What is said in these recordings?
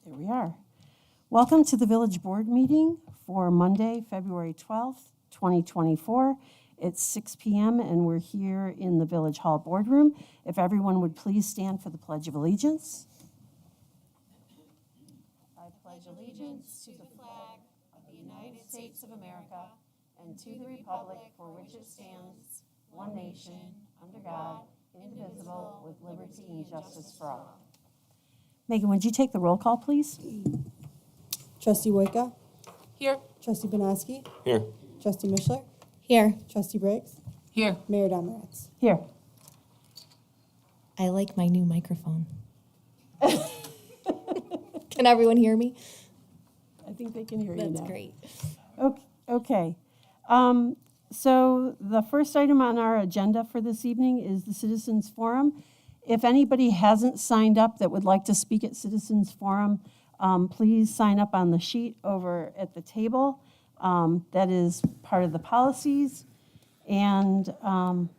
There we are. Welcome to the Village Board meeting for Monday, February 12th, 2024. It's 6 p.m. and we're here in the Village Hall boardroom. If everyone would please stand for the Pledge of Allegiance. I pledge allegiance to the flag of the United States of America and to the republic for which it stands, one nation, under God, indivisible, with liberty and justice for all. Megan, would you take the roll call, please? Trustee Wojtka? Here. Trustee Banaski? Here. Trustee Mishler? Here. Trustee Briggs? Here. Mayor Domeretz? Here. I like my new microphone. Can everyone hear me? I think they can hear you now. That's great. Okay. So the first item on our agenda for this evening is the Citizens Forum. If anybody hasn't signed up that would like to speak at Citizens Forum, please sign up on the sheet over at the table. That is part of the policies. And I'll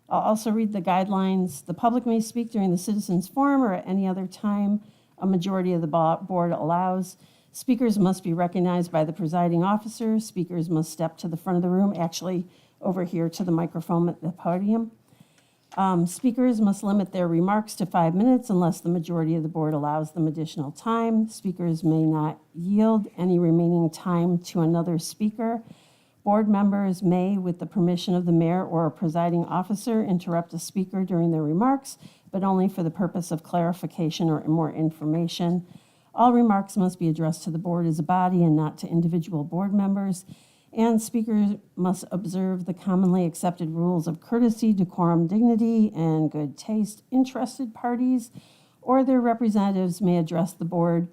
also read the guidelines. The public may speak during the Citizens Forum or at any other time a majority of the board allows. Speakers must be recognized by the presiding officer. Speakers must step to the front of the room, actually over here to the microphone at the podium. Speakers must limit their remarks to 5 minutes unless the majority of the board allows them additional time. Speakers may not yield any remaining time to another speaker. Board members may, with the permission of the mayor or a presiding officer, interrupt a speaker during their remarks, but only for the purpose of clarification or more information. All remarks must be addressed to the board as a body and not to individual board members. And speakers must observe the commonly accepted rules of courtesy, decorum, dignity, and good taste. Interested parties or their representatives may address the board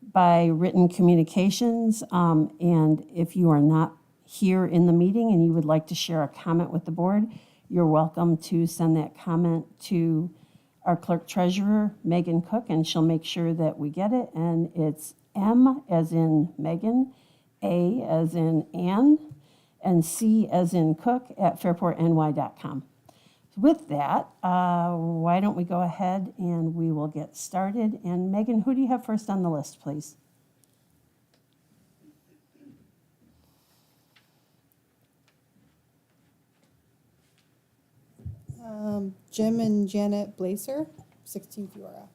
by written communications. And if you are not here in the meeting and you would like to share a comment with the board, you're welcome to send that comment to our clerk treasurer, Megan Cook, and she'll make sure that we get it. And it's M as in Megan, A as in Ann, and C as in Cook at fairportny.com. With that, why don't we go ahead and we will get started. And Megan, who do you have first on the list, please? Jim and Janet Blaser, 16 Fiora.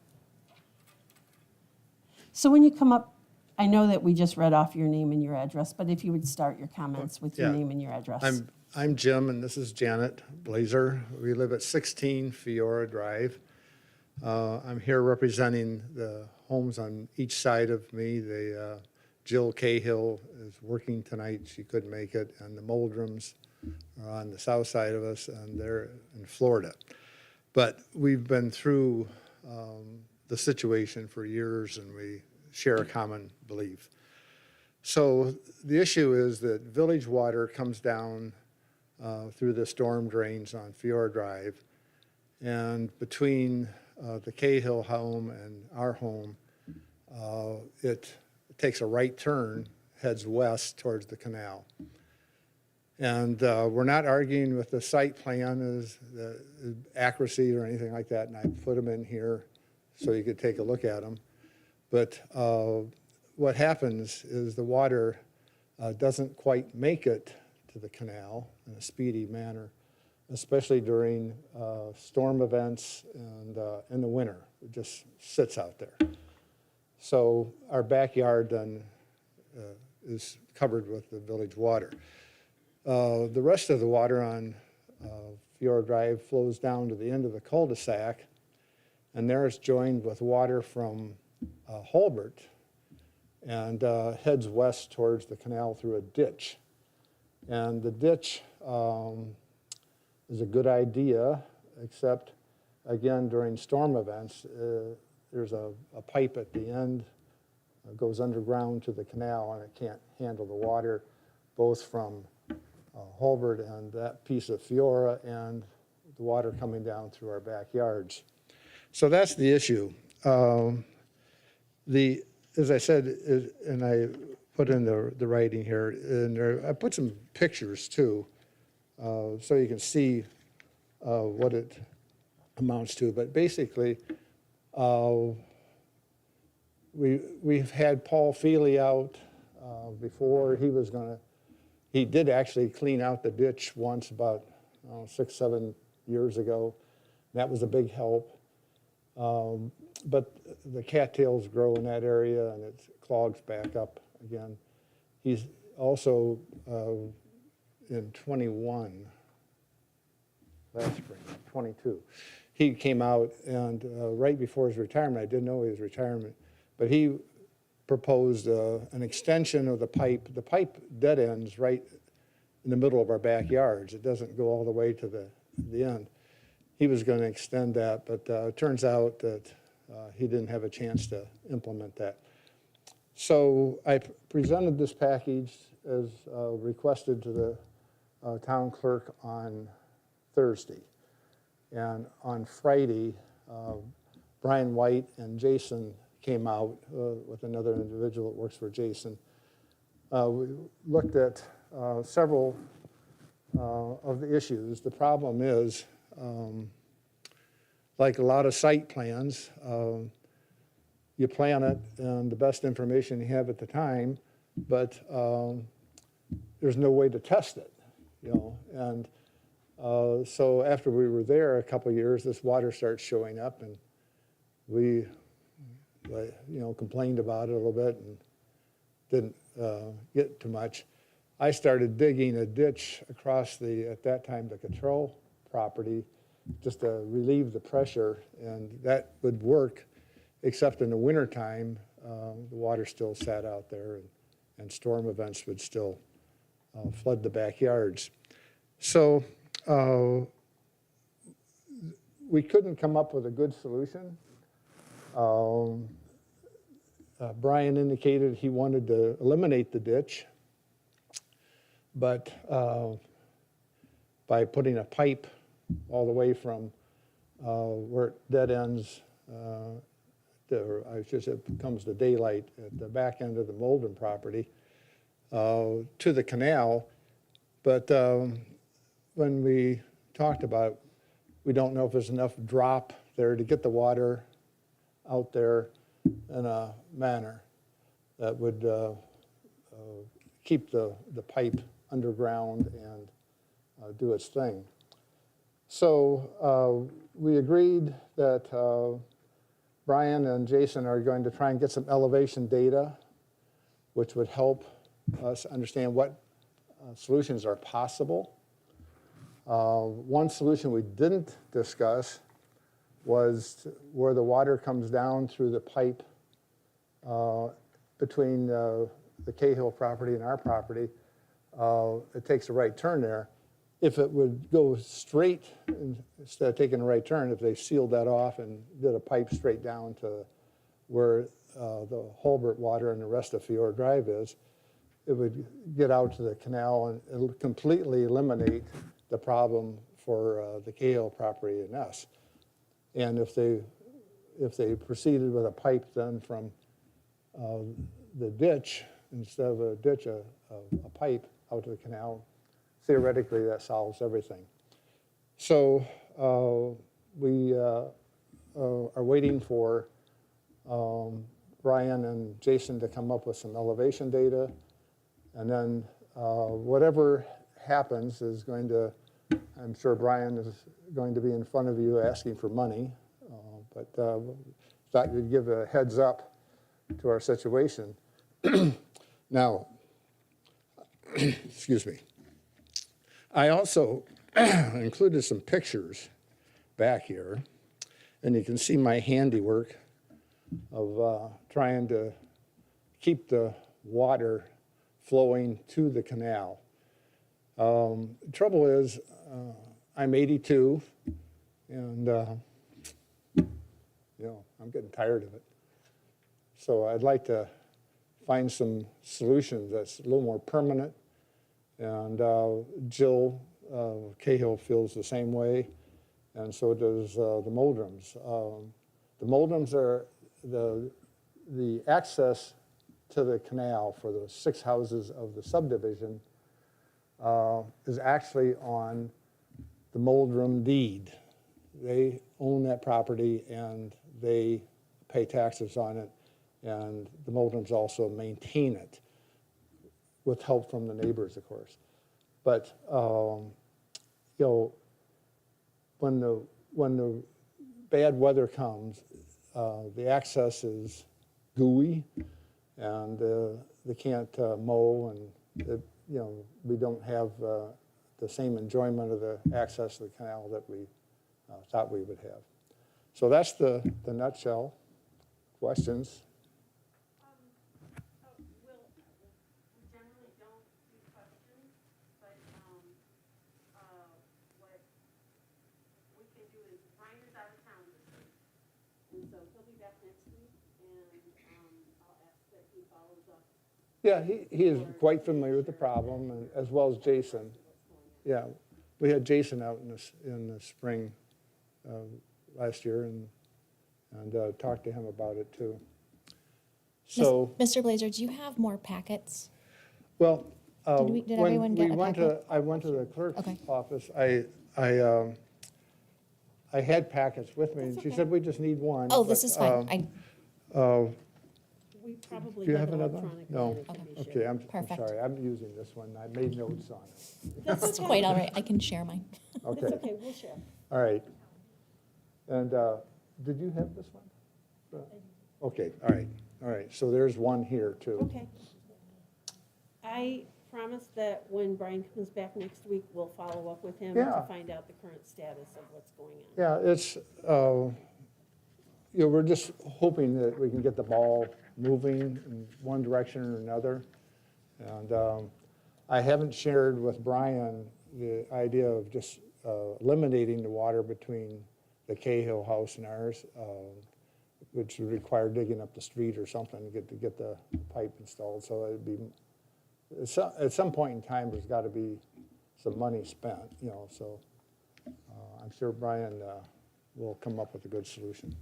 So when you come up, I know that we just read off your name and your address, but if you would start your comments with your Yeah. name and your address. I'm Jim, and this is Janet Blazer. We live at 16 Fiora Drive. I'm here representing the homes on each side of me. Jill Cahill is working tonight. She couldn't make it, and the Moldrums are on the south side of us, and they're in Florida. But we've been through the situation for years, and we share a common belief. So the issue is that village water comes down through the storm drains on Fiora Drive, and between the Cahill home and our home, it takes a right turn, heads west towards the canal. And we're not arguing with the site plan as the accuracy or anything like that, and I put them in here so you could take a look at them. But what happens is the water doesn't quite make it to the canal in a speedy manner, especially during storm events and in the winter. It just sits out there. So our backyard then is covered with the village water. The rest of the water on Fiora Drive flows down to the end of the cul-de-sac, and there it's joined with water from Holbert and heads west towards the canal through a ditch. And the ditch is a good idea, except, again, during storm events, there's a pipe at the end that goes underground to the canal, and it can't handle the water, both from Holbert and that piece of Fiora and the water coming down through our backyards. So that's the issue. As I said, and I put in the writing here, and I put some pictures too, so you can see what it amounts to. But basically, we've had Paul Feely out before. He did actually clean out the ditch once about 6, 7 years ago. That was a big help. But the cattails grow in that area and it clogs back up again. He's also in 21, last spring, 22. He came out and right before his retirement, I didn't know his retirement, but he proposed an extension of the pipe. The pipe dead ends right in the middle of our backyards. It doesn't go all the way to the end. He was going to extend that, but it turns out that he didn't have a chance to implement that. So I presented this package as requested to the town clerk on Thursday. And on Friday, Brian White and Jason came out with another individual that works for Jason. We looked at several of the issues. The problem is, like a lot of site plans, you plan it and the best information you have at the time, but there's no way to test it, you know. And so after we were there a couple of years, this water starts showing up, and we, complained about it a little bit and didn't get too much. I started digging a ditch across at that time, the Cottrell property, just to relieve the pressure, and that would work, except in the wintertime, the water still sat out there, and storm events would still flood the backyards. So we couldn't come up with a good solution. Brian indicated he wanted to eliminate the ditch, but by putting a pipe all the way from where it dead ends, comes to daylight at the back end of the Molden property to the canal. But when we talked about it, we don't know if there's enough drop there to get the water out there in a manner that would keep the pipe underground and do its thing. So we agreed that Brian and Jason are going to try and get some elevation data, which would help us understand what solutions are possible. One solution we didn't discuss was where the water comes down through the pipe between the Cahill property and our property. It takes a right turn there. If it would go straight, instead of taking a right turn, if they sealed that off and did a pipe straight down to where the Holbert water and the rest of Fiora Drive is, it would get out to the canal and it'll completely eliminate the problem for the Cahill property and us. And if they proceeded with a pipe then from the ditch, instead of a ditch, a pipe out to the canal, theoretically that solves everything. So we are waiting for Brian and Jason to come up with some elevation data, and then whatever happens is going to, I'm sure Brian is going to be in front of you asking for money, but thought you'd give a heads up to our situation. Now, excuse me. I also included some pictures back here, and you can see my handiwork of trying to keep the water flowing to the canal. The trouble is, I'm 82, and I'm getting tired of it. So I'd like to find some solutions that's a little more permanent. And Jill Cahill feels the same way, and so does the Muldrums. The Muldrums are the access to the canal for the 6 houses of the subdivision is actually on the Muldrum deed. They own that property and they pay taxes on it, and the Moldens also maintain it with help from the neighbors, of course. But, you know, when the bad weather comes, the access is gooey, and they can't mow, and you know, we don't have the same enjoyment of the access to the canal that we thought we would have. So that's the nutshell. Questions? We generally don't do questions, but what we can do is, Brian is out of town this week, and so he'll be back next week, and I'll ask that he follows up. Yeah, he is quite familiar with the problem, and as well as Jason. Yeah, we had Jason out in the spring last year and talked to him about it too. So, Mr. Blazer, do you have more packets? well, Did everyone get a packet? I went to the clerk's Okay. office. I had packets with me, and she said we just need one. Oh, this but, is fine. We probably Do you have have another one? electronic. No. identification. Okay, I'm Perfect. sorry. I'm using this one. I made notes on it. That's quite all right. I can share mine. Okay. It's okay, we'll share. All right. And did you have this one? Okay, all right, all right. So there's one here too. Okay. I promise that when Brian comes back next week, we'll follow up with him Yeah. to find out the current status of what's going on. Yeah, it's, you know, we're just hoping that we can get the ball moving in one direction or another. And I haven't shared with Brian the idea of just eliminating the water between the Cahill house and ours, which would require digging up the street or something to get the pipe installed. So it'd be, at some point in time, there's got to be some money spent, you know, so I'm sure Brian will come up with a good solution.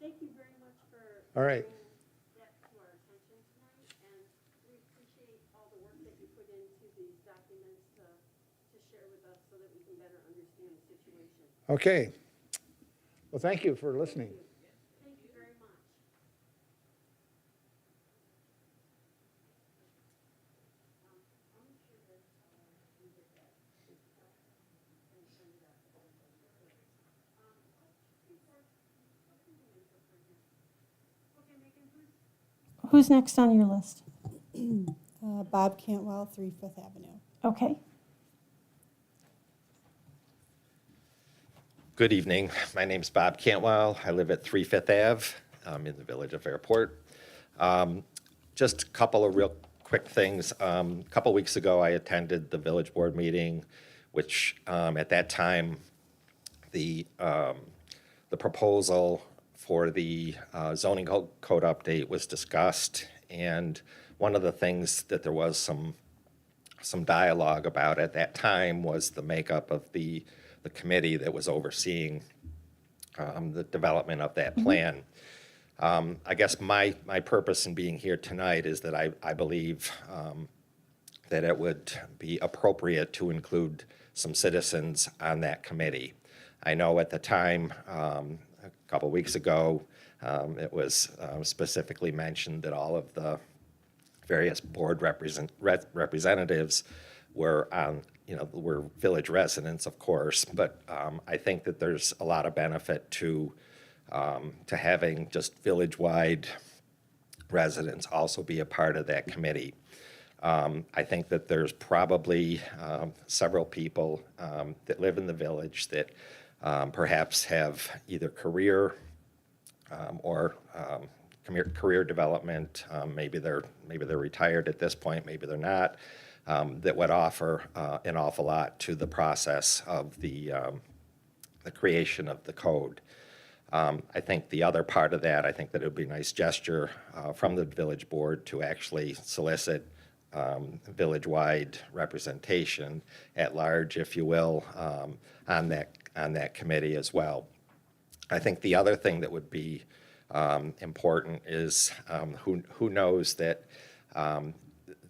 Thank you very much for All right. bringing that to our attention tonight, and we appreciate all the work that you put into these documents to share with us so that we can better understand the situation. Okay. Well, thank you for listening. Thank you very much. Who's next on your list? Bob Cantwell, 3 Fifth Avenue. Okay. Good evening. My name's Bob Cantwell. I live at 3 Fifth Ave in the village of Airport. Just a couple of real quick things. A couple weeks ago, I attended the village board meeting, which at that time, the proposal for the zoning code update was discussed. And one of the things that there was some dialogue about at that time was the makeup of the committee that was overseeing the development of that plan. I guess my purpose in being here tonight is that I believe that it would be appropriate to include some citizens on that committee. I know at the time, a couple weeks ago, it was specifically mentioned that all of the various board representatives were on, were village residents, of course, but I think that there's a lot of benefit to having just village-wide residents also be a part of that committee. I think that there's probably several people that live in the village that perhaps have either career or career development. Maybe they're retired at this point. Maybe they're not. That would offer an awful lot to the process of the creation of the code. I think the other part of that, I think that it would be a nice gesture from the village board to actually solicit village-wide representation at large, if you will, on that committee as well. I think the other thing that would be important is who knows that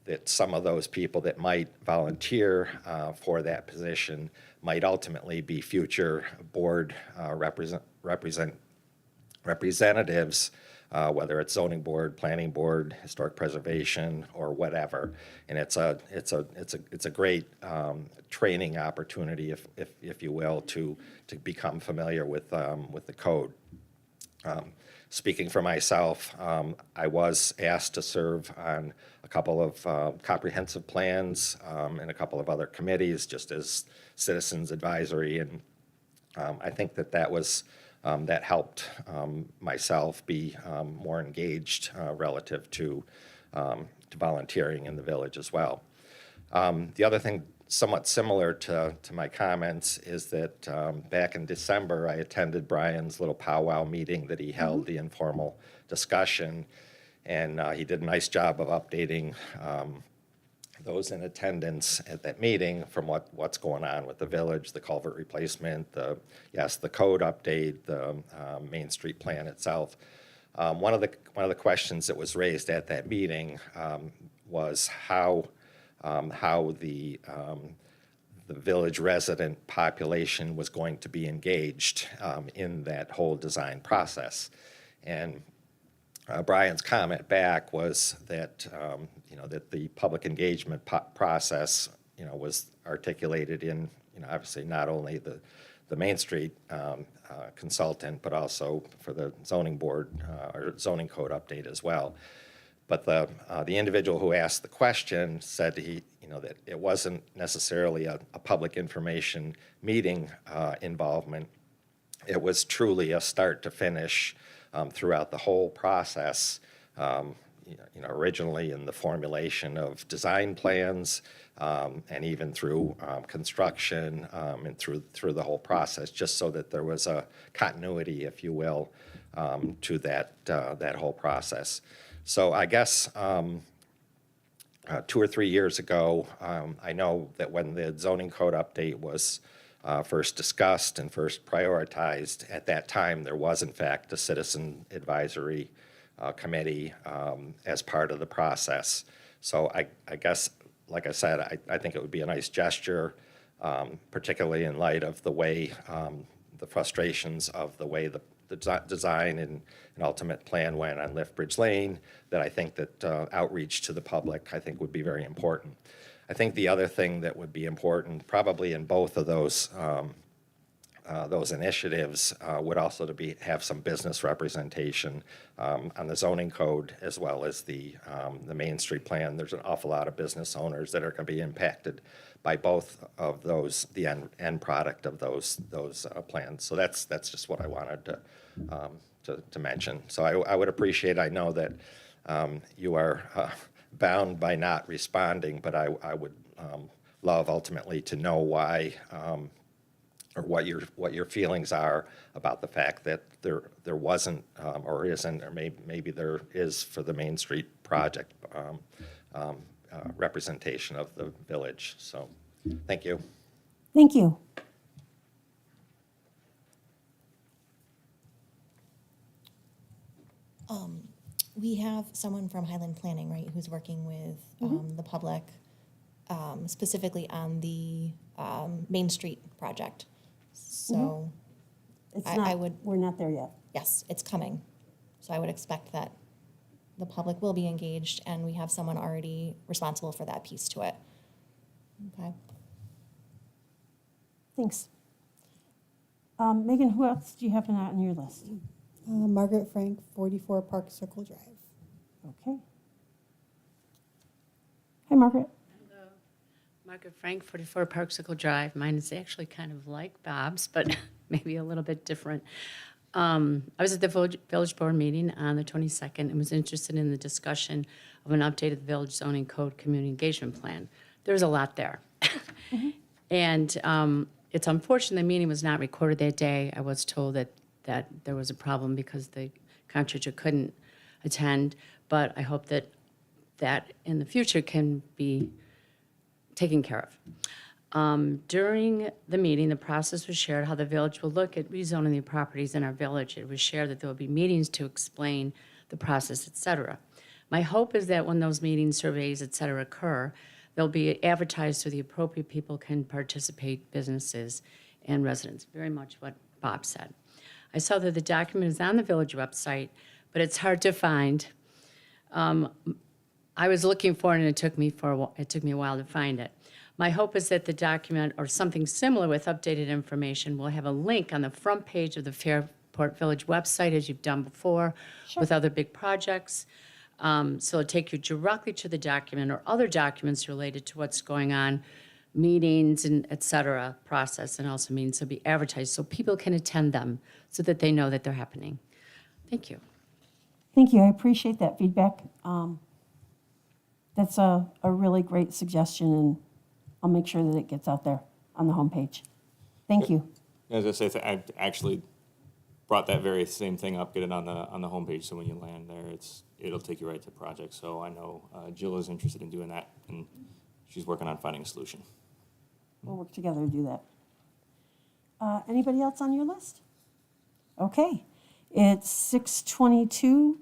that some of those people that might volunteer for that position might ultimately be future board representatives, whether it's zoning board, planning board, historic preservation, or whatever. And it's a great training opportunity, if you will, to become familiar with the code. Speaking for myself, I was asked to serve on a couple of comprehensive plans and a couple of other committees, just as citizens advisory, and I think that was that helped myself be more engaged relative to volunteering in the village as well. The other thing, somewhat similar to my comments, is that back in December, I attended Brian's little powwow meeting that he held, the informal discussion, and he did a nice job of updating those in attendance at that meeting from what's going on with the village, the culvert replacement, the code update, the Main Street plan itself. One of the questions that was raised at that meeting was how the village resident population was going to be engaged in that whole design process. And Brian's comment back was that that the public engagement process was articulated in obviously not only the Main Street consultant, but also for the zoning board or zoning code update as well. But the individual who asked the question said that it wasn't necessarily a public information meeting involvement. It was truly a start to finish throughout the whole process. Originally in the formulation of design plans, and even through construction and through the whole process, just so that there was a continuity, if you will, to that whole process. So I guess 2 or 3 years ago, I know that when the zoning code update was first discussed and first prioritized, at that time there was in fact a citizen advisory committee as part of the process. So I guess, like I said, I think it would be a nice gesture, particularly in light of the way the frustrations of the way the design and ultimate plan went on Liftbridge Lane, that I think that outreach to the public, I think, would be very important. I think the other thing that would be important, probably in both of those initiatives, would also have some business representation on the zoning code as well as the Main Street plan. There's an awful lot of business owners that are going to be impacted by both of those, the end product of those plans. So that's just what I wanted to mention. So I would appreciate. I know that you are bound by not responding, but I would love ultimately to know why. Or what your feelings are about the fact that there wasn't or isn't, or maybe there is for the Main Street project representation of the village. So, thank you. Thank you. We have someone from Highland Planning, right, who's working with the public, specifically on the Main Street project. So We're not there yet. yes, it's coming. So I would expect that the public will be engaged, and we have someone already responsible for that piece to it. Okay. Thanks. Megan, who else do you have on your list? Margaret Frank, 44 Park Circle Drive. Okay. Hi, Margaret. Margaret Frank, 44 Parksicle Drive. Mine is actually kind of like Bob's, but maybe a little bit different. I was at the village board meeting on the 22nd and was interested in the discussion of an updated village zoning code community engagement plan. There's a lot there. And it's unfortunate the meeting was not recorded that day. I was told that there was a problem because the contractor couldn't attend, but I hope that in the future can be taken care of. During the meeting, the process was shared how the village will look at rezoning the properties in our village. It was shared that there will be meetings to explain the process, et cetera. My hope is that when those meetings, surveys, et cetera, occur, they'll be advertised so the appropriate people can participate, businesses and residents, very much what Bob said. I saw that the document is on the village website, but it's hard to find. I was looking for it, and it took me a while to find it. My hope is that the document, or something similar with updated information, will have a link on the front page of the Fairport Village website, as you've done before with other big projects. So it'll take you directly to the document or other documents related to what's going on, meetings and et cetera, process, and also means to be advertised so people can attend them so that they know that they're happening. Thank you. Thank you, I appreciate that feedback. That's a really great suggestion, and I'll make sure that it gets out there on the homepage. Thank you. As I say, I actually brought that very same thing up, get it on the homepage, so when you land there, it'll take you right to the project. So I know Jill is interested in doing that, and she's working on finding a solution. We'll work together to do that. Anybody else on your list? Okay, it's 6:22.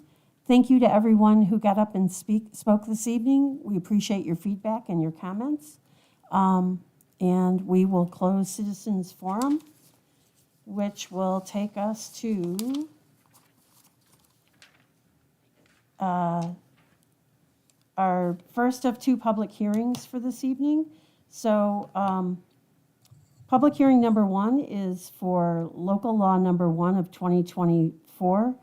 Thank you to everyone who got up and spoke this evening. We appreciate your feedback and your comments. And we will close Citizens Forum, which will take us to our first of two public hearings for this evening. So public hearing number 1 is for local law number 1 of 2024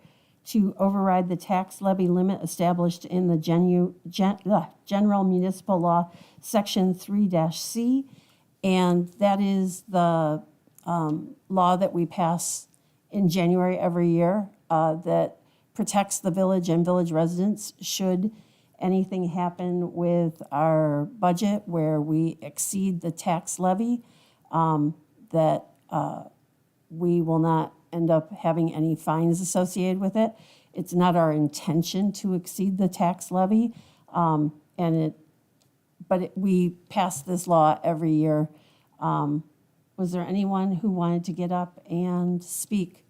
to override the tax levy limit established in the General Municipal Law, Section 3-C. And that is the law that we pass in January every year that protects the village and village residents should anything happen with our budget where we exceed the tax levy, that we will not end up having any fines associated with it. It's not our intention to exceed the tax levy, we pass this law every year. Was there anyone who wanted to get up and speak?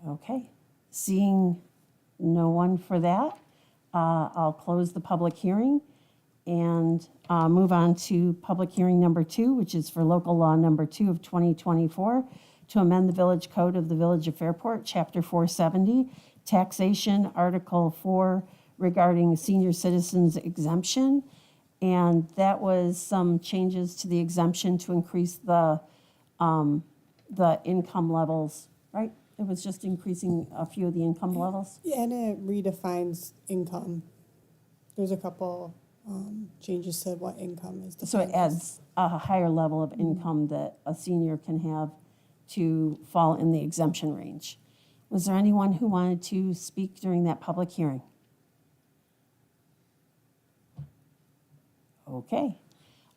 Okay, seeing no one for that, I'll close the public hearing and move on to public hearing number 2, which is for local law number 2 of 2024 to amend the village code of the Village of Fairport, Chapter 470, taxation, Article 4 regarding senior citizens exemption. And that was some changes to the exemption to increase the income levels, right? It was just increasing a few of the income levels. Yeah, and it redefines income. There's a couple changes to what income is defined. So it adds a higher level of income that a senior can have to fall in the exemption range. Was there anyone who wanted to speak during that public hearing? Okay.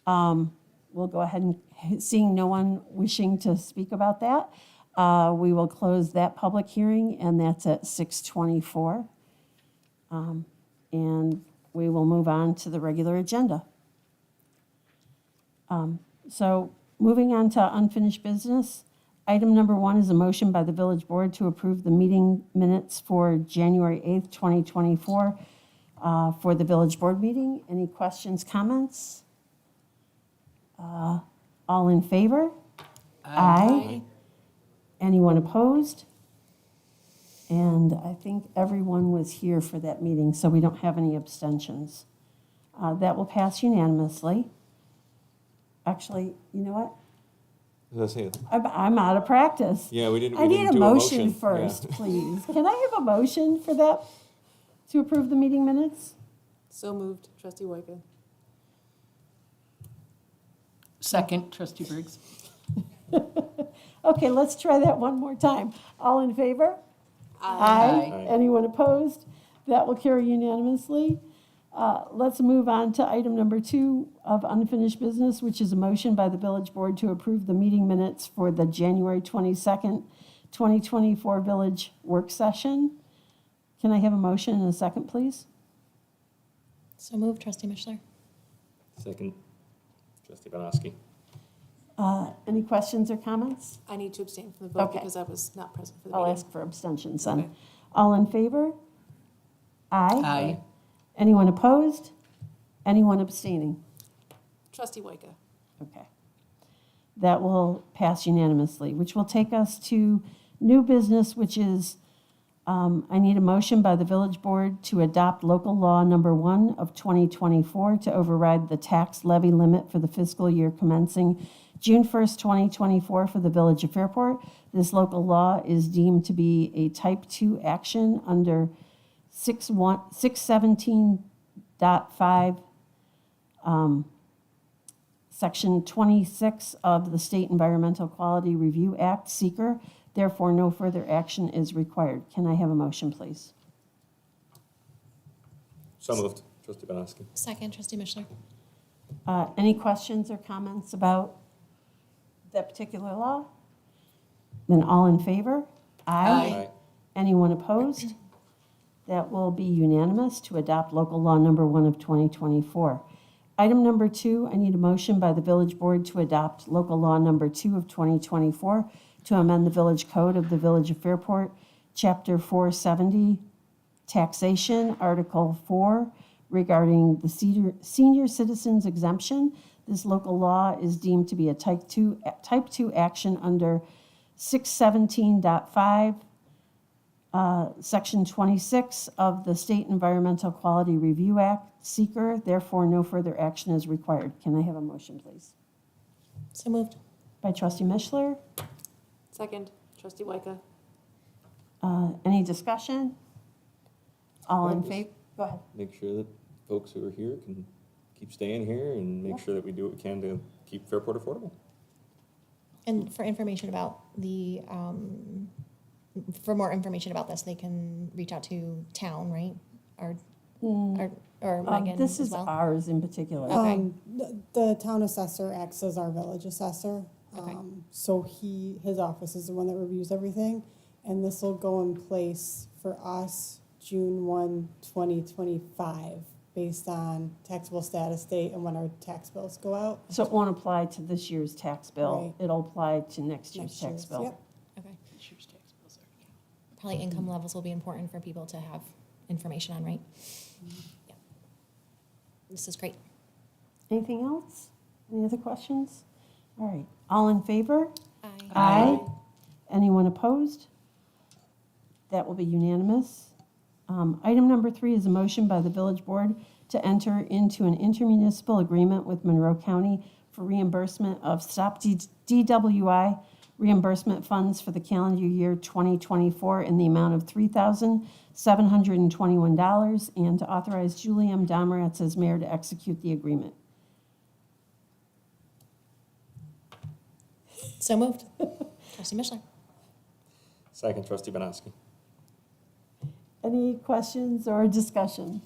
We'll go ahead and, seeing no one wishing to speak about that, we will close that public hearing, and that's at 6:24. And we will move on to the regular agenda. So moving on to unfinished business, item number 1 is a motion by the village board to approve the meeting minutes for January 8th, 2024 for the village board meeting. Any questions, comments? All in favor? Aye. Anyone opposed? And I think everyone was here for that meeting, so we don't have any abstentions. That will pass unanimously. Actually, you know what? As I say, I'm out of practice. yeah, we didn't I need a do motion Yeah. first, please. Can I have a motion for that, to approve the meeting minutes? So moved, trustee Woica. Second, trustee Briggs. Okay, let's try that one more time. All in favor? Aye. Anyone opposed? That will carry unanimously. Let's move on to item number 2 of unfinished business, which is a motion by the village board to approve the meeting minutes for the January 22nd, 2024 village work session. Can I have a motion and a second, please? So moved, trustee Mishler. Second, trustee Banowski. Any questions or comments? I need to abstain from the vote Okay. because I was not present for the I'll meeting. ask for abstentions then. Okay. All in favor? Aye. Aye. Anyone opposed? Anyone abstaining? Trustee Woica. Okay. That will pass unanimously, which will take us to new business, which is, I need a motion by the village board to adopt local law number 1 of 2024 to override the tax levy limit for the fiscal year commencing June 1st, 2024 for the Village of Fairport. This local law is deemed to be a type 2 action under 617.5, Section 26 of the State Environmental Quality Review Act, seeker. Therefore, no further action is required. Can I have a motion, please? So moved. Trustee Banowski. Second, trustee Mishler. Any questions or comments about that particular law? Then all in favor? Aye. Anyone opposed? That will be unanimous to adopt local law number 1 of 2024. Item number 2, I need a motion by the village board to adopt local law number 2 of 2024 to amend the village code of the Village of Fairport, Chapter 470, Taxation, Article 4, regarding the senior citizens exemption. This local law is deemed to be a type 2 action under 617.5, Section 26 of the State Environmental Quality Review Act, seeker. Therefore, no further action is required. Can I have a motion, please? So moved. By trustee Mishler. Second, trustee Whiteca. Any discussion? All in favor? Go ahead. Make sure that folks who are here can keep staying here and make sure that we do what we can to keep Fairport affordable. And for information about the, for more information about this, they can reach out to town, right? Or Megan This as is well? ours in particular. Okay. The town assessor acts as our village assessor. Okay. So his office is the one that reviews everything. And this will go in place for us June 1, 2025, based on taxable status date and when our tax bills go out. So it won't apply to this year's tax bill. Right. It'll apply to next year's Next tax year's, bill. yep. Okay. Probably income levels will be important for people to have information on, right? Yeah. This is great. Anything else? Any other questions? All right. All in favor? Aye. Anyone opposed? That will be unanimous. Item number 3 is a motion by the village board to enter into an intermunicipal agreement with Monroe County for reimbursement of Stop DWI reimbursement funds for the calendar year 2024 in the amount of $3,721, and to authorize Julie M. Domeretz as mayor to execute the agreement. So moved. Trustee Mishler. Second, trustee Banowski. Any questions or discussion?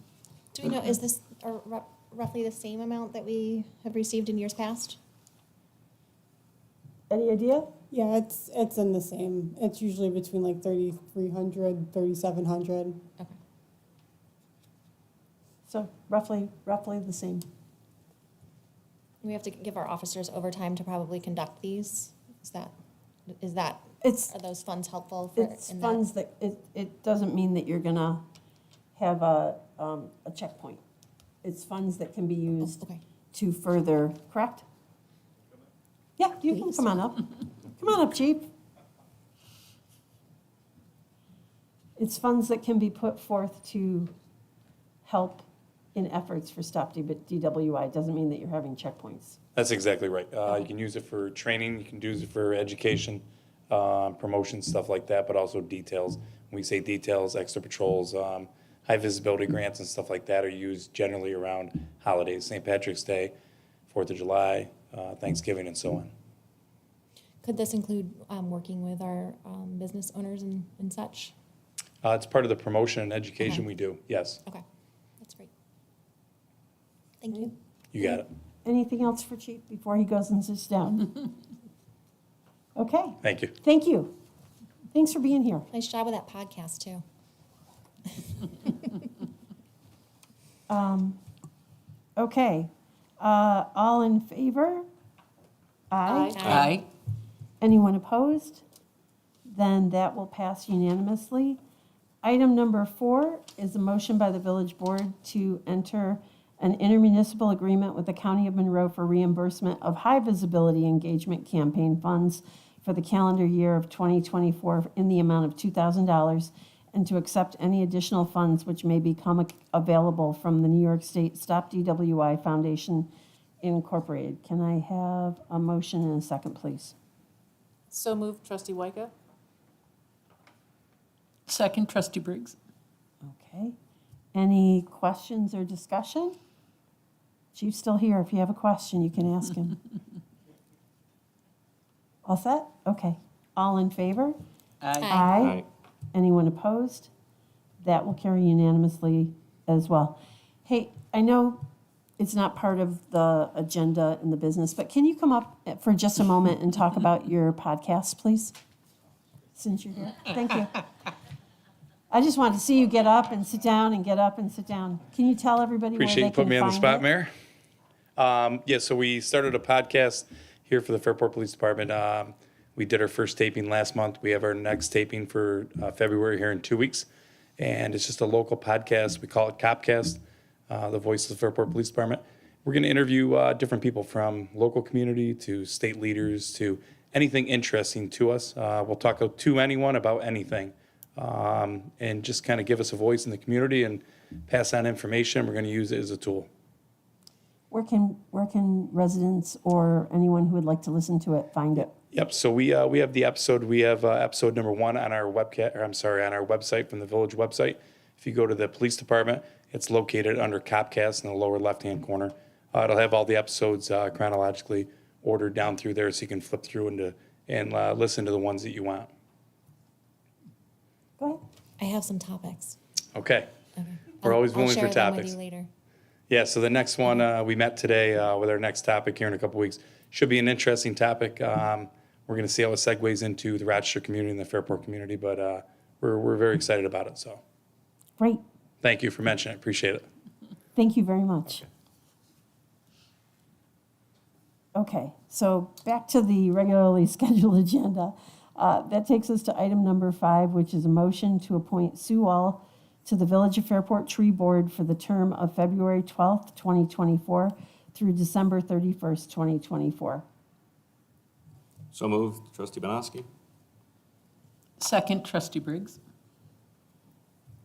Do we know, is this roughly the same amount that we have received in years past? Any idea? Yeah, it's in the same. It's usually between like 3,300, 3,700. Okay. So roughly the same. We have to give our officers overtime to probably conduct these? Is that, It's, are those funds helpful for? it's in that? funds that, it doesn't mean that you're gonna have a checkpoint. It's funds that can be Oh, used okay. to further, correct? Yeah, you can Please. come on up. Come on up, chief. It's funds that can be put forth to help in efforts for Stop DWI. Doesn't mean that you're having checkpoints. That's exactly right. You can use it for training, you can use it for education, promotion, stuff like that, but also details. When we say details, extra patrols, high visibility grants and stuff like that are used generally around holidays, St. Patrick's Day, 4th of July, Thanksgiving, and so on. Could this include working with our business owners and such? It's part of the promotion and education Okay. we do, yes. Okay, that's great. Thank you. You got it. Anything else for chief before he goes and sits down? Okay, Thank you. thank you. Thanks for being here. Nice job with that podcast, too. Okay, all in favor? Aye. Aye. Anyone opposed? Then that will pass unanimously. Item number 4 is a motion by the village board to enter an intermunicipal agreement with the County of Monroe for reimbursement of high-visibility engagement campaign funds for the calendar year of 2024 in the amount of $2,000, and to accept any additional funds which may become available from the New York State Stop DWI Foundation Incorporated. Can I have a motion and a second, please? So moved, trustee Wyka? Second, trustee Briggs. Okay. Any questions or discussion? Chief's still here. If you have a question, you can ask him. All set? Okay. All in favor? Aye. Aye. Anyone opposed? That will carry unanimously as well. Hey, I know it's not part of the agenda in the business, but can you come up for just a moment and talk about your podcast, please? Since you're here. Thank you. I just wanted to see you get up and sit down and get up and sit down. Can you tell everybody where they Appreciate can you putting me on the find spot, it? Mayor. Yeah, so we started a podcast here for the Fairport Police Department. We did our first taping last month. We have our next taping for February here in 2 weeks. And it's just a local podcast. We call it Copcast, the voice of the Fairport Police Department. We're going to interview different people from local community to state leaders to anything interesting to us. We'll talk to anyone about anything and just kind of give us a voice in the community and pass on information. We're going to use it as a tool. Where can residents or anyone who would like to listen to it find it? Yep. So we have the episode. We have episode number 1 on our on our website from the village website. If you go to the police department, it's located under Copcast in the lower left-hand corner. It'll have all the episodes chronologically ordered down through there, so you can flip through and listen to the ones that you want. Go ahead. I have some topics. Okay. Okay. We're always willing for I'll share them with topics. you later. Yeah. So the next one we met today with our next topic here in a couple weeks should be an interesting topic. We're going to see how it segues into the Rochester community and the Fairport community, but we're very excited about it. So Great. thank you for mentioning it. Appreciate it. Thank you very much. Okay, so back to the regularly scheduled agenda. That takes us to item number 5, which is a motion to appoint Sue Wall to the Village of Fairport Tree Board for the term of February 12th, 2024 through December 31st, 2024. So moved, trustee Banowski? Second, trustee Briggs.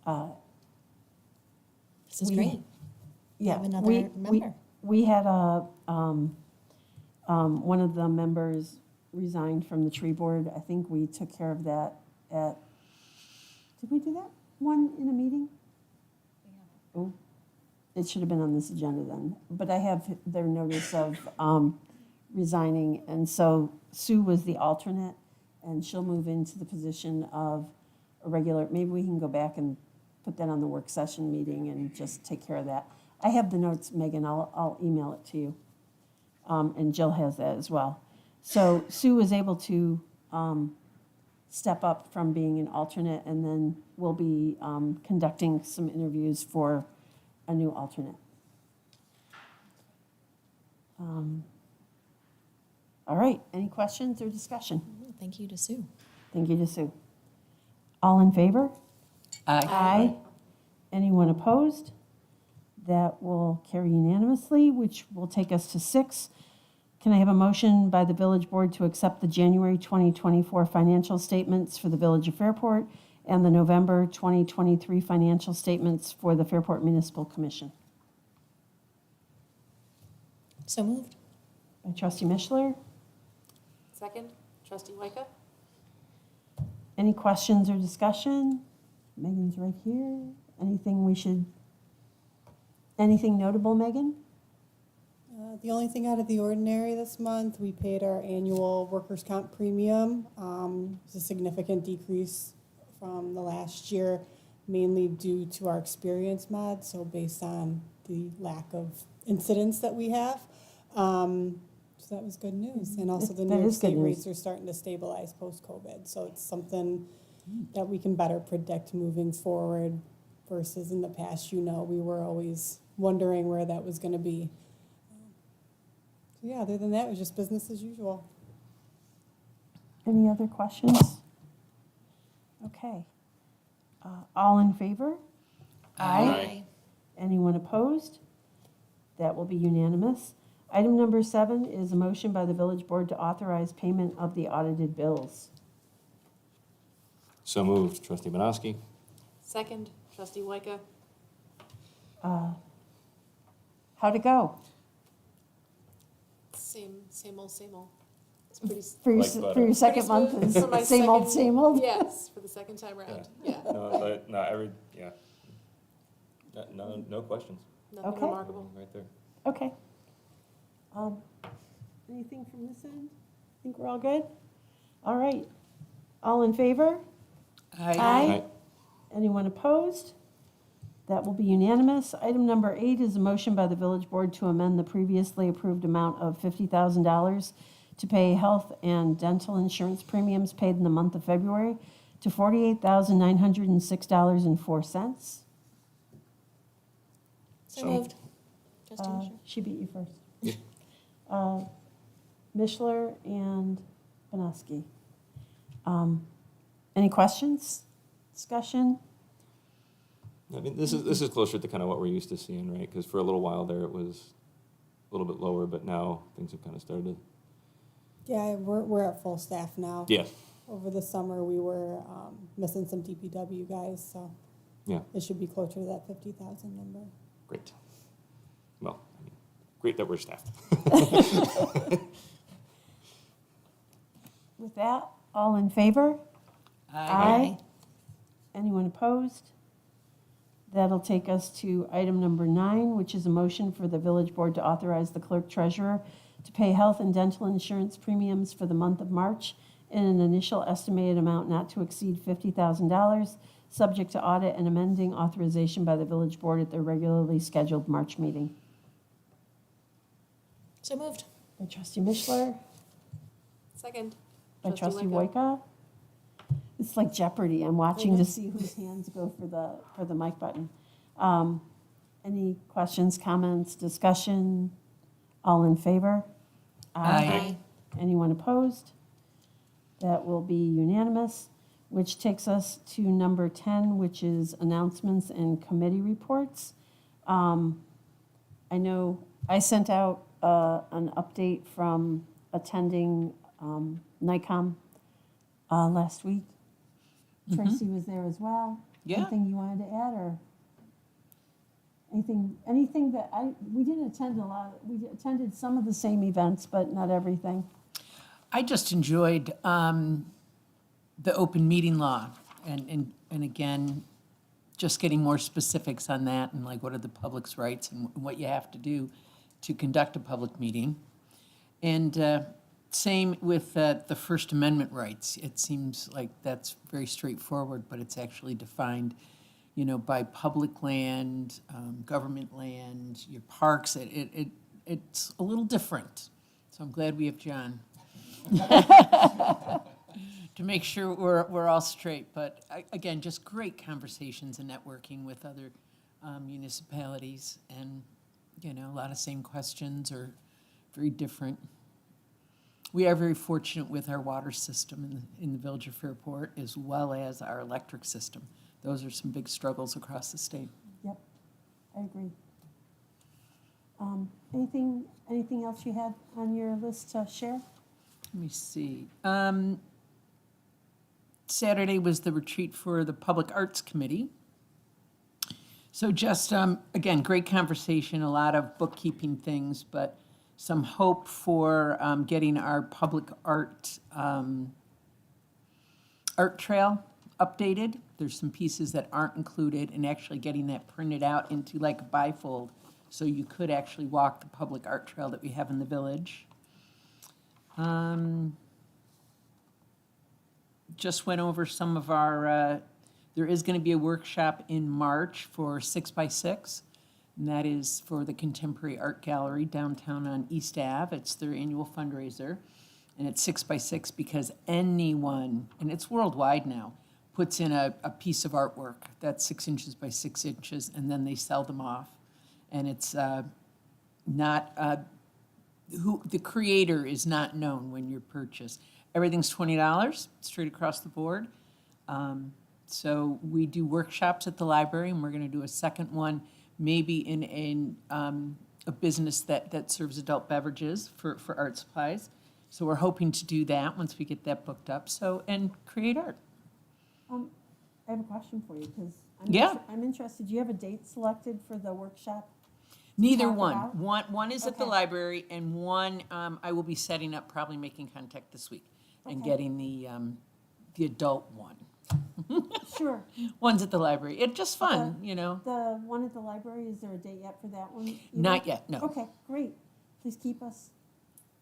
This is We- great. Yeah, have another we member. we had one of the members resigned from the tree board. I think we took care of that did we do that one in a meeting? Oh, it should have been on this agenda then. But I have their notice of resigning, and so Sue was the alternate, and she'll move into the position of a regular. Maybe we can go back and put that on the work session meeting and just take care of that. I have the notes, Megan. I'll email it to you. And Jill has that as well. So Sue was able to step up from being an alternate, and then we'll be conducting some interviews for a new alternate. All right, any questions or discussion? Thank you to Sue. Thank you to Sue. All in favor? Aye. Aye. Anyone opposed? That will carry unanimously, which will take us to 6. Can I have a motion by the village board to accept the January 2024 financial statements for the Village of Fairport and the November 2023 financial statements for the Fairport Municipal Commission? So moved. By trustee Mishler. Second, trustee Wyka? Any questions or discussion? Megan's right here. Anything notable, Megan? The only thing out of the ordinary this month, we paid our annual workers' comp premium. It's a significant decrease from the last year, mainly due to our experience mod, so based on the lack of incidents that we have. So that was good news. And also the That New York is good State news. rates are starting to stabilize post-COVID. So it's something that we can better predict moving forward versus in the past, we were always wondering where that was going to be. So yeah, other than that, it was just business as usual. Any other questions? Okay. All in favor? Aye. Anyone opposed? That will be unanimous. Item number 7 is a motion by the village board to authorize payment of the audited bills. So moved, trustee Manosky. Second, trustee Whiteca. How'd it go? Same old, same old. It's pretty. For your, Like butter. for your second pretty month, smooth is for my same old, second- same old? Yes, for the second time around, yeah. Yeah. No questions, Nothing Okay. remarkable. right there. Okay. Anything from this end? Think we're all good? All right. All in favor? Aye. Anyone opposed? That will be unanimous. Item number 8 is a motion by the village board to amend the previously approved amount of $50,000 to pay health and dental insurance premiums paid in the month of February to $48,906.04. So moved. Trustee Uh, Mishler? She beat you first. Mishler and Bonoski. Any questions, discussion? I mean, this is closer to kind of what we're used to seeing, right? Because for a little while there, it was a little bit lower, but now things have kind of started. Yeah, we're at full staff now. Yeah, Over the summer, we were missing some DPW guys, so yeah, it should be closer to that 50,000 number. great. Well, I mean, great that we're staffed. With that, all in favor? Anyone opposed? That'll take us to item number 9, which is a motion for the village board to authorize the clerk treasurer to pay health and dental insurance premiums for the month of March in an initial estimated amount not to exceed $50,000, subject to audit and amending authorization by the village board at their regularly scheduled March meeting. So moved. By trustee Mishler, Second, by Trustee trustee Woika. It's like Jeopardy. I'm watching to see whose hands go for the mic button. Any questions, comments, discussion? All in favor? Aye. Anyone opposed? That will be unanimous, which takes us to number 10, which is announcements and committee reports. I know I sent out an update from attending NICOM last week. Tracy was there as well. Yeah. Anything you wanted to add, or anything that we didn't attend a lot, we attended some of the same events, but not everything. I just enjoyed the open meeting law and again, just getting more specifics on that and like what are the public's rights and what you have to do to conduct a public meeting. And same with the First Amendment rights. It seems like that's very straightforward, but it's actually defined, you know, by public land, government land, your parks. It's a little different. So I'm glad we have John to make sure we're all straight. But again, just great conversations and networking with other municipalities, and you know, a lot of same questions or very different. We are very fortunate with our water system in the Village of Fairport, as well as our electric system. Those are some big struggles across the state. Yep, I agree. Anything else you had on your list to share? Let me see. Saturday was the retreat for the Public Arts Committee. So just, again, great conversation, a lot of bookkeeping things, but some hope for getting our public art art trail updated. There's some pieces that aren't included, and actually getting that printed out into like a bifold, so you could actually walk the public art trail that we have in the village. Just went over some of our, there is going to be a workshop in March for 6x6, and that is for the Contemporary Art Gallery downtown on East Ave. It's their annual fundraiser, and it's 6x6 because anyone, and it's worldwide now, puts in a piece of artwork that's 6 inches by 6 inches, and then they sell them off. And it's not, who the creator is not known when you're purchased. Everything's $20 straight across the board. So we do workshops at the library, and we're going to do a second one maybe in a business that serves adult beverages for art supplies. So we're hoping to do that once we get that booked up, so, and create art. I have a question for you, because Yeah. I'm interested. Do you have a date selected for the workshop? Neither talk one. about? One is at the Okay. library, and one, I will be setting up, probably making contact this week and Okay. getting the adult one. Sure. One's at the library. It's just fun, you know? The one at the library, is there a date yet for that one? either? Not yet, no. Okay, great. Please keep us,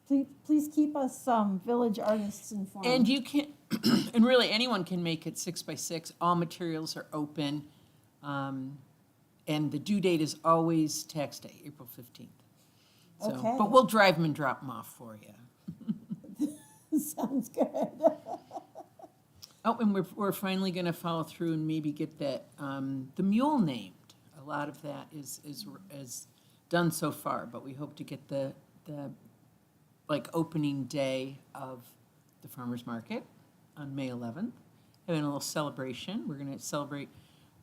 please keep us, village artists informed. And you can, and really, anyone can make it 6 by 6. All materials are open. And the due date is always tax day, April 15th. So, Okay. but we'll drive them and drop them off for you. Sounds good. Oh, and we're finally gonna follow through and maybe get that, the mule named. A lot of that is done so far, but we hope to get the like opening day of the farmer's market on May 11th. Having a little celebration. We're gonna celebrate,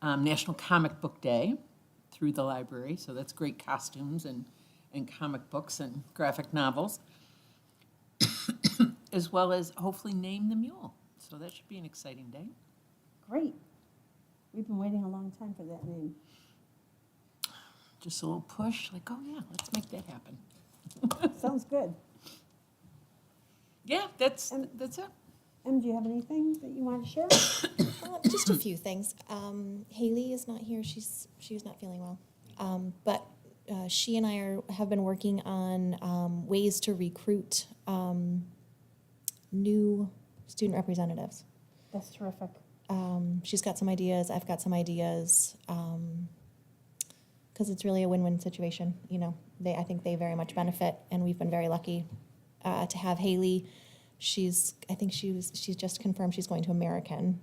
National Comic Book Day through the library, so that's great costumes and comic books and graphic novels. As well as hopefully name the mule. So that should be an exciting day. Great. We've been waiting a long time for that name. Just a little push, like, oh yeah, let's make that happen. Sounds good. Yeah, that's it. Em, do you have anything that you want to share? Just a few things. Haley is not here. She's not feeling well. But she and I have been working on ways to recruit new student representatives. That's terrific. She's got some ideas. I've got some ideas. Because it's really a win-win situation. You know, I think they very much benefit, and we've been very lucky to have Haley. She's just confirmed she's going to American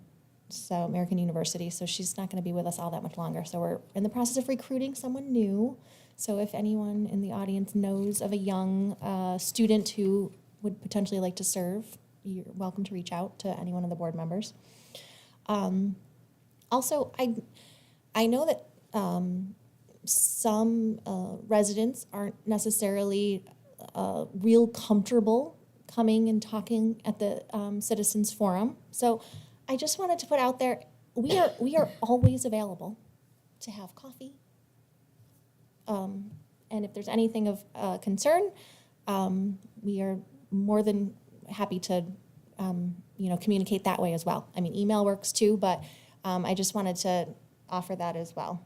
University, so she's not going to be with us all that much longer. So we're in the process of recruiting someone new. So if anyone in the audience knows of a young student who would potentially like to serve, you're welcome to reach out to any one of the board members. Also, I know that some residents aren't necessarily real comfortable coming and talking at the Citizens Forum. So I just wanted to put out there, we are always available to have coffee. And if there's anything of concern, we are more than happy to communicate that way as well. I mean, email works too, but I just wanted to offer that as well.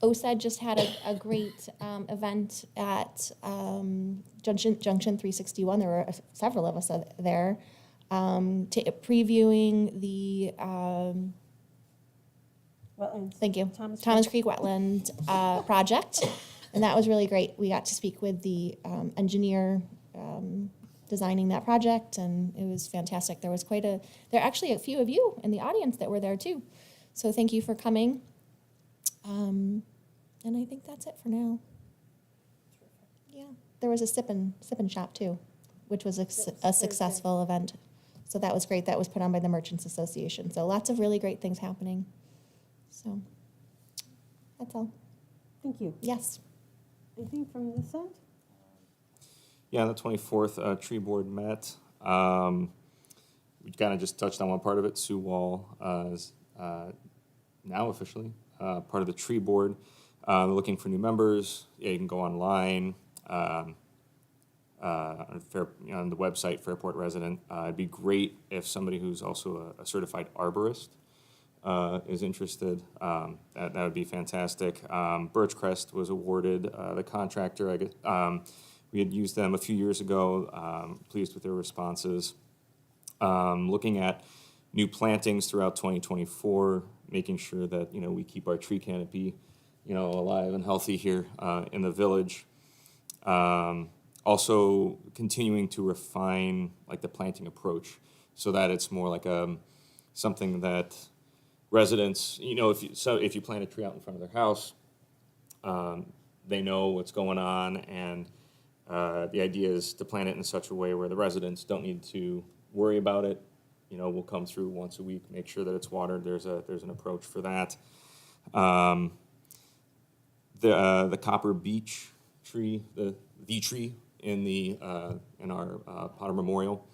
OSED just had a great event at Junction 361. There were several of us there previewing the Wetlands. thank you Thomas Creek Wetland project, and that was really great. We got to speak with the engineer designing that project, and it was fantastic. There are actually a few of you in the audience that were there too. So thank you for coming. And I think that's it for now. Yeah, there was a sip-and shop too, which was a successful event. So that was great. That was put on by the Merchants Association. So lots of really great things happening. So that's all. Thank you. Yes. Anything from this end? Yeah, on the 24th, tree board met. We kind of just touched on one part of it. Sue Wall is now officially part of the tree board. Looking for new members. Yeah, you can go online on the website, Fairport Resident. It'd be great if somebody who's also a certified arborist is interested. That would be fantastic. Birchcrest was awarded the contractor. We had used them a few years ago. Pleased with their responses. Looking at new plantings throughout 2024, making sure that we keep our tree canopy alive and healthy here in the village. Also continuing to refine the planting approach so that it's more like something that residents, if you plant a tree out in front of their house, they know what's going on, and the idea is to plant it in such a way where the residents don't need to worry about it. We'll come through once a week, make sure that it's watered. There's an approach for that. The copper beech tree, the tree in our Potter Memorial,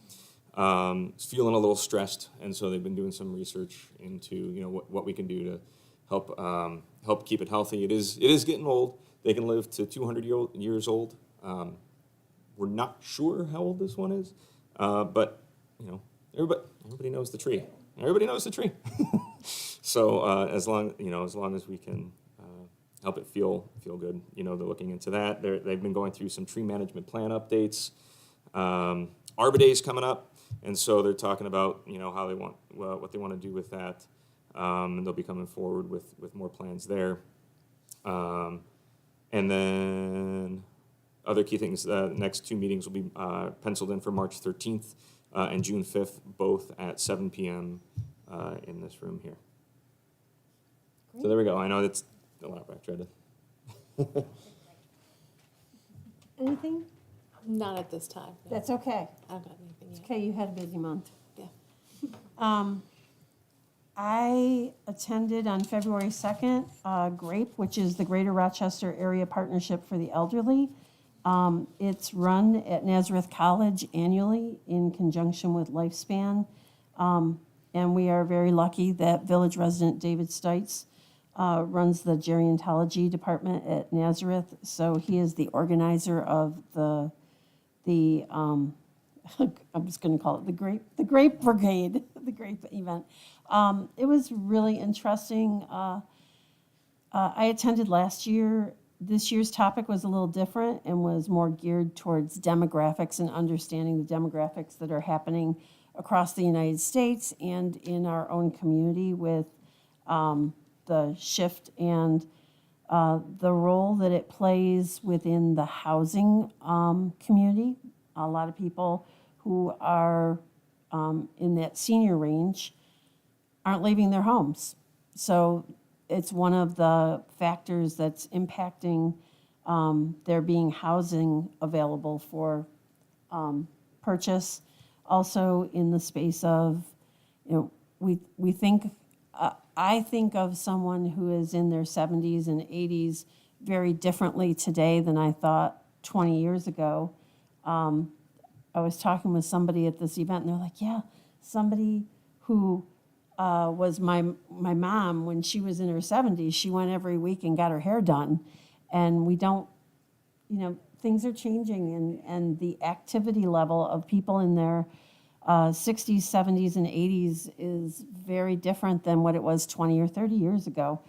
is feeling a little stressed, and so they've been doing some research into what we can do to help keep it healthy. It is getting old. They can live to 200 years old. We're not sure how old this one is, but everybody knows the tree. Everybody knows the tree. So as long as we can help it feel good, they're looking into that. They've been going through some tree management plan updates. Arbor Day's coming up, and so they're talking about how they want what they want to do with that, and they'll be coming forward with more plans there. And then other key things. The next 2 meetings will be penciled in for March 13th and June 5th, both at 7 p.m. In this room here. So there we go. I know that's a lot, but I tried to. Anything? Not at this time. No. That's okay. I don't got anything yet. Okay, you had a busy month. Yeah. I attended on February 2nd, GRAPE, which is the Greater Rochester Area Partnership for the Elderly. It's run at Nazareth College annually in conjunction with Lifespan. And we are very lucky that village resident David Stites runs the gerontology department at Nazareth. So he is the organizer of the I'm just going to call it the Grape Brigade, the Grape event. It was really interesting. I attended last year. This year's topic was a little different and was more geared towards demographics and understanding the demographics that are happening across the United States and in our own community with the shift and the role that it plays within the housing community. A lot of people who are in that senior range aren't leaving their homes. So it's one of the factors that's impacting there being housing available for purchase. Also in the space of, we think, I think of someone who is in their 70s and 80s very differently today than I thought 20 years ago. I was talking with somebody at this event, and they're like, yeah, somebody who was my mom when she was in her 70s, she went every week and got her hair done. And we don't, things are changing, and the activity level of people in their 60s, 70s, and 80s is very different than what it was 20 or 30 years ago.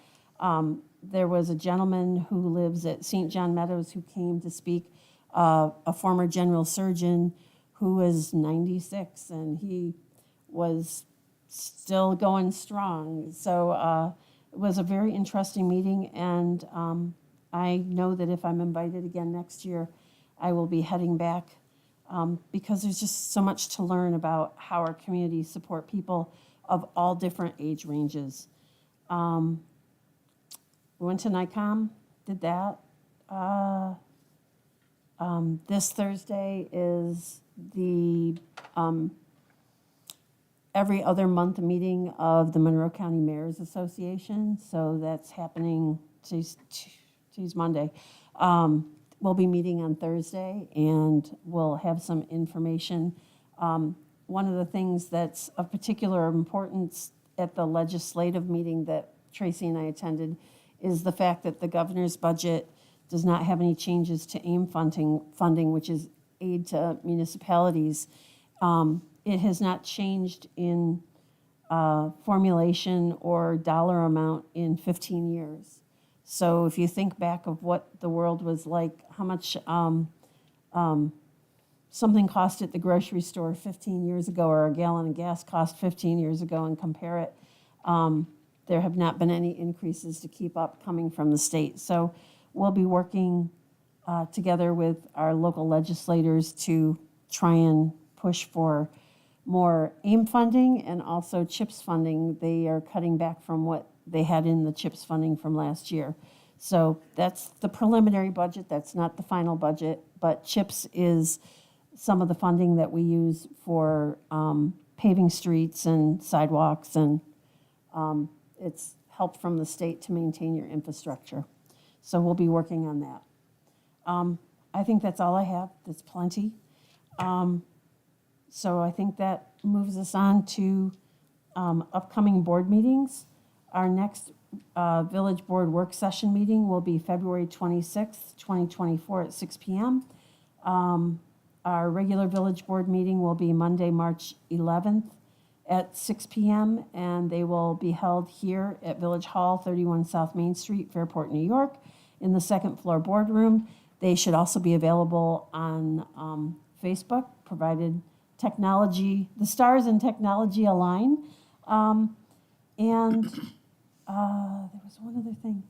There was a gentleman who lives at St. John Meadows who came to speak, a former general surgeon who was 96, and he was still going strong. So it was a very interesting meeting, and I know that if I'm invited again next year, I will be heading back because there's just so much to learn about how our communities support people of all different age ranges. We went to NICOM, did that. This Thursday is the every other month meeting of the Monroe County Mayors Association. So that's happening, today's Monday. We'll be meeting on Thursday, and we'll have some information. One of the things that's of particular importance at the legislative meeting that Tracy and I attended is the fact that the governor's budget does not have any changes to AIM funding, which is aid to municipalities. It has not changed in formulation or dollar amount in 15 years. So if you think back of what the world was like, how much something cost at the grocery store 15 years ago, or a gallon of gas cost 15 years ago, and compare it, there have not been any increases to keep up coming from the state. So we'll be working together with our local legislators to try and push for more AIM funding and also CHIPS funding. They are cutting back from what they had in the CHIPS funding from last year. So that's the preliminary budget. That's not the final budget, but CHIPS is some of the funding that we use for paving streets and sidewalks, and it's help from the state to maintain your infrastructure. So we'll be working on that. I think that's all I have. That's plenty. So I think that moves us on to upcoming board meetings. Our next Village Board Work Session meeting will be February 26th, 2024 at 6 PM. Our regular Village Board meeting will be Monday, March 11th at 6 PM, and they will be held here at Village Hall, 31 South Main Street, Fairport, New York, in the second floor boardroom. They should also be available on Facebook, provided technology, the stars and technology align. And there was one other thing.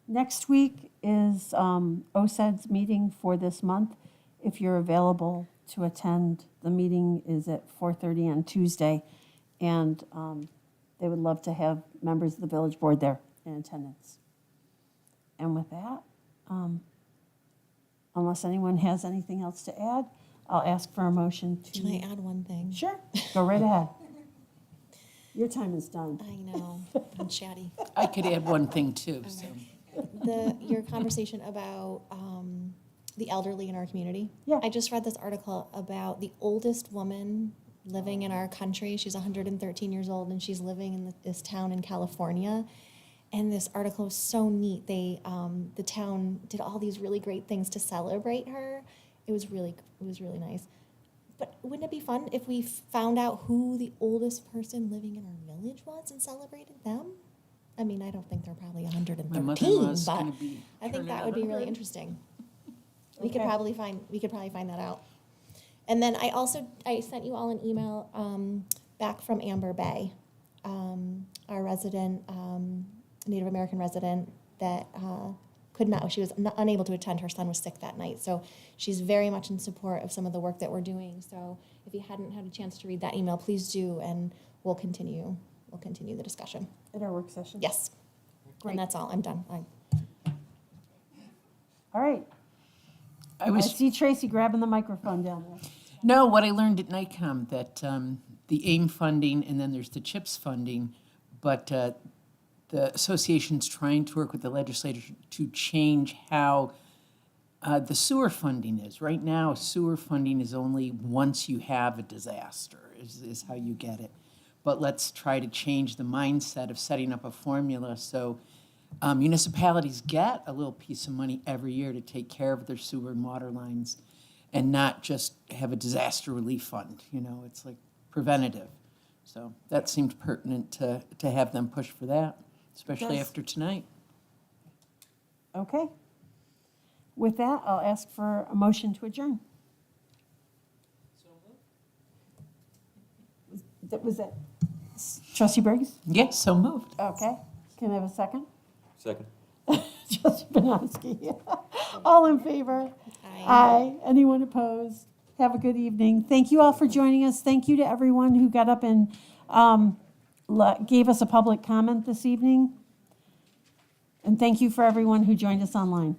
Next week is OSED's meeting for this month. If you're available to attend, the meeting is at 4:30 on Tuesday. And they would love to have members of the village board there in attendance. And with that, unless anyone has anything else to add, I'll ask for a motion to. Can I add one thing? Sure, go right ahead. Your time is done. I know, I'm chatty. I could add one thing too, so. Your conversation about the elderly in our community. Yeah. I just read this article about the oldest woman living in our country. She's 113 years old, and she's living in this town in California. And this article was so neat. They, the town did all these really great things to celebrate her. It was really nice. But wouldn't it be fun if we found out who the oldest person living in our village was and celebrated them? I mean, I don't think they're probably 113, My mother-in-law's but gonna be I think turning that would be really 100. interesting. We could Okay. probably find that out. And then I sent you all an email back from Amber Bay, our resident, Native American resident that could not, she was unable to attend. Her son was sick that night. So she's very much in support of some of the work that we're doing. So if you hadn't had a chance to read that email, please do, and we'll continue the discussion. At our work session? Yes. Great. And that's all. I'm done. All right. I I was, see Tracy grabbing the microphone down there. no, what I learned at NICOM, that the AIM funding, and then there's the CHIPS funding, but the association's trying to work with the legislature to change how the sewer funding is. Right now, sewer funding is only once you have a disaster, is how you get it. But let's try to change the mindset of setting up a formula so municipalities get a little piece of money every year to take care of their sewer and water lines and not just have a disaster relief fund. You know, it's like preventative. So that seemed pertinent to have them push for that, especially Does. after tonight. Okay. With that, I'll ask for a motion to adjourn. Was that Trustee Briggs? Yes, so moved. Okay. Can I have a second? Second. Trustee Banowski. All in favor? Aye. Aye. Anyone opposed? Have a good evening. Thank you all for joining us. Thank you to everyone who got up and gave us a public comment this evening. And thank you for everyone who joined us online.